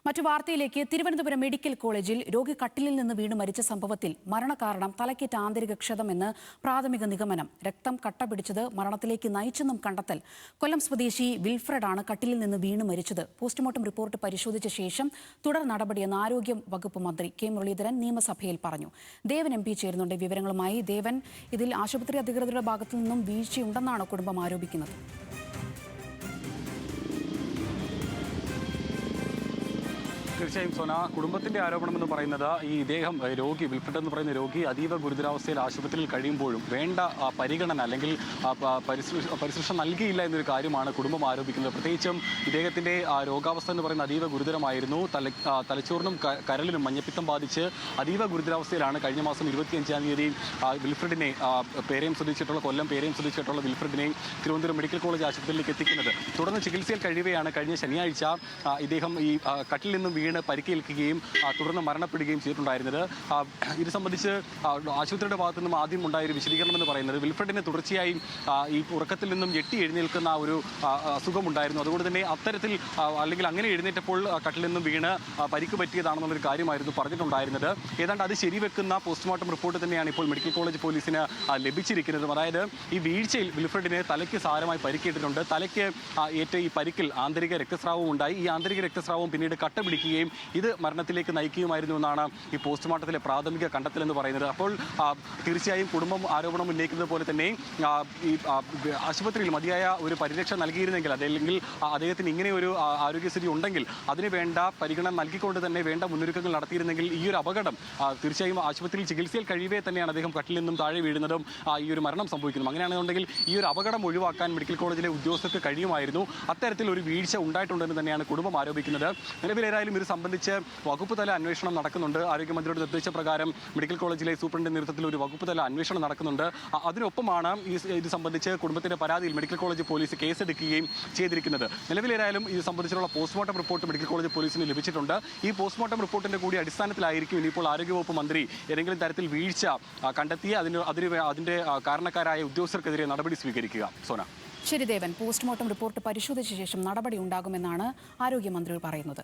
മറ്റു വാർത്തയിലേക്ക്. തിരുവനന്തപുരം മെഡിക്കൽ കോളേജിൽ രോഗി കട്ടിലിൽ നിന്ന് വീണ് മരിച്ച സംഭവത്തിൽ മരണകാരണം തലയ്ക്കേറ്റ ആന്തരിക ക്ഷതമെന്ന് പ്രാഥമിക നിഗമനം. രക്തം കട്ട പിടിച്ചത് മരണത്തിലേക്ക് നയിച്ചെന്നും കണ്ടെത്തൽ. കൊല്ലം സ്വദേശി വിൽഫ്രഡാണ് കട്ടിലിൽ നിന്ന് വീണ് മരിച്ചത്. പോസ്റ്റ്മോർട്ടം റിപ്പോർട്ട് പരിശോധിച്ച ശേഷം തുടർ നടപടിയെന്ന് ആരോഗ്യ വകുപ്പ് മന്ത്രി കെ മുരളീധരൻ നിയമസഭയിൽ പറഞ്ഞു. ദേവൻ MP ചേരുന്നുണ്ട് വിവരങ്ങളുമായി. ദേവൻ, ഇതിൽ ആശുപത്രി അധികൃതരുടെ ഭാഗത്തു നിന്നും വീഴ്ചയുണ്ടെന്നാണ് കുടുംബം ആരോപിക്കുന്നത്. തീർച്ചയായും സോന, കുടുംബത്തിന്റെ ആരോപണം എന്ന് പറയുന്നത് ഇദ്ദേഹം രോഗി വിൽഫ്രഡ് എന്ന് പറയുന്ന രോഗി അതീവ ഗുരുതരാവസ്ഥയിൽ ആശുപത്രിയിൽ കഴിയുമ്പോഴും വേണ്ട പരിഗണന അല്ലെങ്കിൽ പരിശുശ്രൂഷ നൽകിയില്ല എന്നൊരു കാര്യമാണ് കുടുംബം ആരോപിക്കുന്നത്. പ്രത്യേകിച്ചും ഇദ്ദേഹത്തിന്റെ രോഗാവസ്ഥ എന്ന് പറയുന്നത് അതീവ ഗുരുതരമായിരുന്നു. തലച്ചോറിനും കരളിനും മഞ്ഞപ്പിത്തം ബാധിച്ച് അതീവ ഗുരുതരാവസ്ഥയിലാണ് കഴിഞ്ഞ മാസം 25-ാം തീയതി വിൽഫ്രഡിനെ കൊല്ലം പേരയം സ്വദേശിച്ചിട്ടുള്ള വിൽഫ്രഡിനെ തിരുവനന്തപുരം മെഡിക്കൽ കോളേജ് ആശുപത്രിയിലേക്ക് എത്തിക്കുന്നത്. തുടർന്ന് ചികിത്സയിൽ കഴിയുകയാണ് കഴിഞ്ഞ ശനിയാഴ്ച ഇദ്ദേഹം ഈ കട്ടിൽ നിന്നും വീണ് പരിക്കേൽക്കുകയും തുടർന്ന് മരണപ്പെടുകയും ചെയ്തിട്ടുണ്ടായിരുന്നത്. ഇത് സംബന്ധിച്ച് ആശുപത്രിയുടെ ഭാഗത്തു നിന്നും ആദ്യം ഉണ്ടായ ഒരു വിശദീകരണം എന്ന് പറയുന്നത് വിൽഫ്രഡിന് തുടർച്ചയായി ഈ ഉറക്കത്തിൽ നിന്നും ഞെട്ടി എഴുന്നേൽക്കുന്ന ഒരു അസുഖമുണ്ടായിരുന്നു. അതുകൊണ്ട് തന്നെ അത്തരത്തിൽ അല്ലെങ്കിൽ അങ്ങനെ എഴുന്നേറ്റപ്പോൾ കട്ടിൽ നിന്നും വീണ് പരിക്ക് പറ്റിയതാണെന്നുള്ളൊരു കാര്യമായിരുന്നു പറഞ്ഞിട്ടുണ്ടായിരുന്നത്. ഏതാണ്ട് അത് ശരിവെക്കുന്ന പോസ്റ്റ്മോർട്ടം റിപ്പോർട്ട് തന്നെയാണ് ഇപ്പോൾ മെഡിക്കൽ കോളേജ് പോലീസിന് ലഭിച്ചിരിക്കുന്നത്. അതായത് ഈ വീഴ്ചയിൽ വിൽഫ്രഡിന് തലയ്ക്ക് സാരമായി പരിക്കേറ്റിട്ടുണ്ട്. തലയ്ക്ക് ഏറ്റ ഈ പരിക്കിൽ ആന്തരിക രക്തസ്രാവവും ഉണ്ടായി. ഈ ആന്തരിക രക്തസ്രാവവും പിന്നീട് കട്ട പിടിക്കുകയും ഇത് മരണത്തിലേക്ക് നയിക്കുകയുമായിരുന്നു എന്നാണ് ഈ പോസ്റ്റ്മോർട്ടത്തിലെ പ്രാഥമിക കണ്ടെത്തൽ എന്ന് പറയുന്നത്. അപ്പോൾ തീർച്ചയായും കുടുംബം ആരോപണം ഉന്നയിക്കുന്നത് പോലെ തന്നെ ഈ ആശുപത്രിയിൽ മതിയായ ഒരു പരിരക്ഷ നൽകിയിരുന്നെങ്കിൽ, അതല്ലെങ്കിൽ അദ്ദേഹത്തിന് ഇങ്ങനെ ഒരു ആരോഗ്യസ്ഥിതി ഉണ്ടെങ്കിൽ അതിന് വേണ്ട പരിഗണന നൽകിക്കൊണ്ട് തന്നെ വേണ്ട മുന്നൊരുക്കങ്ങൾ നടത്തിയിരുന്നെങ്കിൽ ഈ ഒരു അപകടം തീർച്ചയായും ആശുപത്രിയിൽ ചികിത്സയിൽ കഴിയവേ തന്നെയാണ് അദ്ദേഹം കട്ടിൽ നിന്നും താഴെ വീഴുന്നതും ഈ ഒരു മരണം സംഭവിക്കുന്നതും. അങ്ങനെയാണെന്നുണ്ടെങ്കിൽ ഈ ഒരു അപകടം ഒഴിവാക്കാൻ മെഡിക്കൽ കോളേജിലെ ഉദ്യോഗസ്ഥർക്ക് കഴിയുമായിരുന്നു. അത്തരത്തിൽ ഒരു വീഴ്ച ഉണ്ടായിട്ടുണ്ടെന്ന് തന്നെയാണ് കുടുംബം ആരോപിക്കുന്നത്. നിലവിലേതായാലും ഇത് സംബന്ധിച്ച് വകുപ്പ് തല അന്വേഷണം നടക്കുന്നുണ്ട്. ആരോഗ്യമന്ത്രിയുടെ നിർദ്ദേശപ്രകാരം മെഡിക്കൽ കോളേജിലെ സൂപ്രണ്ടിന്റെ നേതൃത്വത്തിൽ ഒരു വകുപ്പ് തല അന്വേഷണം നടക്കുന്നുണ്ട്. അതിനൊപ്പമാണ് ഇത് സംബന്ധിച്ച് കുടുംബത്തിന്റെ പരാതിയിൽ മെഡിക്കൽ കോളേജ് പോലീസ് കേസെടുക്കുകയും ചെയ്തിരിക്കുന്നത്. നിലവിലേതായാലും ഇത് സംബന്ധിച്ചുള്ള പോസ്റ്റ്മോർട്ടം റിപ്പോർട്ട് മെഡിക്കൽ കോളേജ് പോലീസിന് ലഭിച്ചിട്ടുണ്ട്. ഈ പോസ്റ്റ്മോർട്ടം റിപ്പോർട്ടിന്റെ കൂടി അടിസ്ഥാനത്തിലായിരിക്കും ഇനിയിപ്പോൾ ആരോഗ്യവകുപ്പ് മന്ത്രി ഏതെങ്കിലും തരത്തിൽ വീഴ്ച കണ്ടെത്തി അതിന്റെ കാരണക്കാരായ ഉദ്യോഗസ്ഥർക്കെതിരെ നടപടി സ്വീകരിക്കുക. സോന. ശരി ദേവൻ, പോസ്റ്റ്മോർട്ടം റിപ്പോർട്ട് പരിശോധിച്ച ശേഷം നടപടി ഉണ്ടാകുമെന്നാണ് ആരോഗ്യമന്ത്രി പറയുന്നത്.